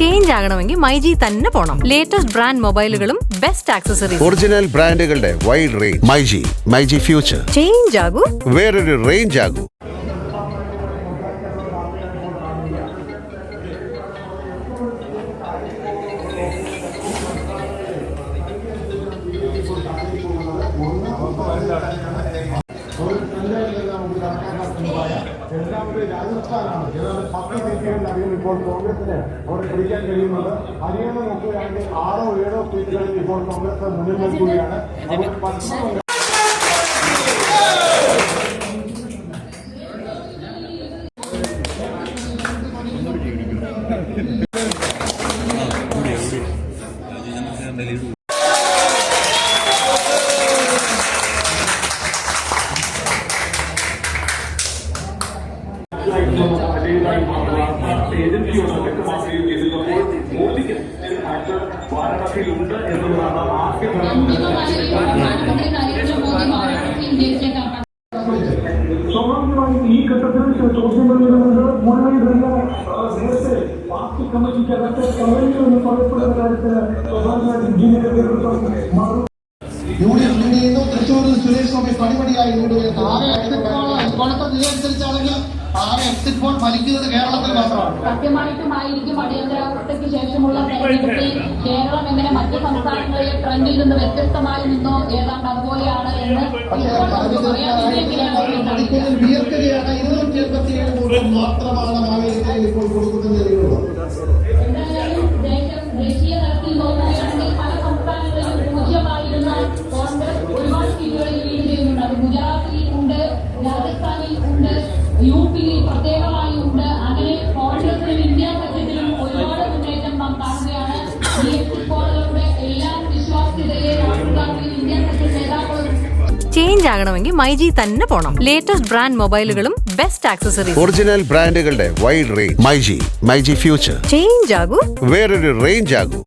Change ആകണമെങ്കിൽ മൈജി തന്നെ പോണം. ലേറ്റസ്റ്റ് ബ്രാൻഡ് മൊബൈലുകളും ബെസ്റ്റ് ആക്സസറീസ്, ഒറിജിനൽ ബ്രാൻഡുകളുടെ wide range. MyG future. Change ആകൂ, വേറൊരു റേഞ്ച് ആകൂ. രാജസ്ഥാനാണ്. ഏതാണ്ട് 10 സീറ്റുകളിലധികം ഇപ്പോൾ കോൺഗ്രസിന് അവിടെ പിടിക്കാൻ കഴിയുന്നത്. ഹരിയാന നോക്കുകയാണെങ്കിൽ 6 or 7 സീറ്റുകളിൽ ഇപ്പോൾ കോൺഗ്രസ് മുന്നിൽ നിൽക്കുകയാണ്. ഏജൻസിയോട് വ്യക്തമാക്കുകയും ചെയ്തപ്പോൾ മോദിക്ക് വാരണാസിയിലുണ്ട് എന്നുള്ളതാണ് സ്വാഭാവികമായും ഈ ഘട്ടത്തിൽ ചോദ്യങ്ങൾ വരുന്നത് മുഴുവൻ നേരത്തെ പാർട്ടി കമ്മിറ്റിക്കകത്ത് കളയുമെന്ന് പറയപ്പെടുന്ന കാര്യത്തിന് സ്വാഭാവികമായും ഇന്ത്യയുടെ നേതൃത്വം തൃശ്ശൂരിൽ സുരേഷ് ഗോപി പടിപടിയായി ഇപ്പോഴത്തെ നിലയനുസരിച്ചാണെങ്കിൽ ആകെ എക്സിറ്റ് പോൾ ഫലിക്കുന്നത് കേരളത്തിൽ മാത്രമാണ്. സത്യമായിട്ടുമായിരിക്കും അടിയന്തരാവസ്ഥയ്ക്ക് ശേഷമുള്ള തെരഞ്ഞെടുപ്പിൽ കേരളം എങ്ങനെ മറ്റ് സംസ്ഥാനങ്ങളിലെ ട്രെൻഡിൽ നിന്ന് വ്യത്യസ്തമായി നിന്നോ ഏതാണ്ട് അതുപോലെയാണ് എന്ന് വിയർക്കുകയാണ്. 287 വോട്ട് മാത്രമാണ് മാവേലിക്കരയിൽ ഇപ്പോൾ കൊടുക്കുന്നതിനുള്ളത്. എന്തായാലും ദേശീയ തലത്തിൽ നോക്കുകയാണെങ്കിൽ പല സംസ്ഥാനങ്ങളിലും പൂജ്യമായിരുന്ന കോൺഗ്രസ് ഒരുപാട് സീറ്റുകളിൽ ലീഡ് ചെയ്യുന്നുണ്ട്. അത് ഗുജറാത്തിൽ ഉണ്ട്, രാജസ്ഥാനിൽ ഉണ്ട്, യുപിയിൽ പ്രത്യേകമായി ഉണ്ട്. അങ്ങനെ കോൺഗ്രസിലും ഇന്ത്യ സഖ്യത്തിലും ഒരുപാട് മുന്നേറ്റം നാം കാണുകയാണ്. ഈ എക്സിറ്റ് പോളുകളുടെ എല്ലാം വിശ്വാസ്യതയെ രാഹുൽ ഗാന്ധിയും ഇന്ത്യ സഖ്യ നേതാക്കളും. ചേഞ്ച് ആകണമെങ്കിൽ മൈജി തന്നെ പോണം. ലേറ്റസ്റ്റ് ബ്രാൻഡ് മൊബൈലുകളും ബെസ്റ്റ് ആക്സസറീസ്, ഒറിജിനൽ ബ്രാൻഡുകളുടെ wide range. MyG future. Change ആകൂ, വേറൊരു റേഞ്ച് ആകൂ.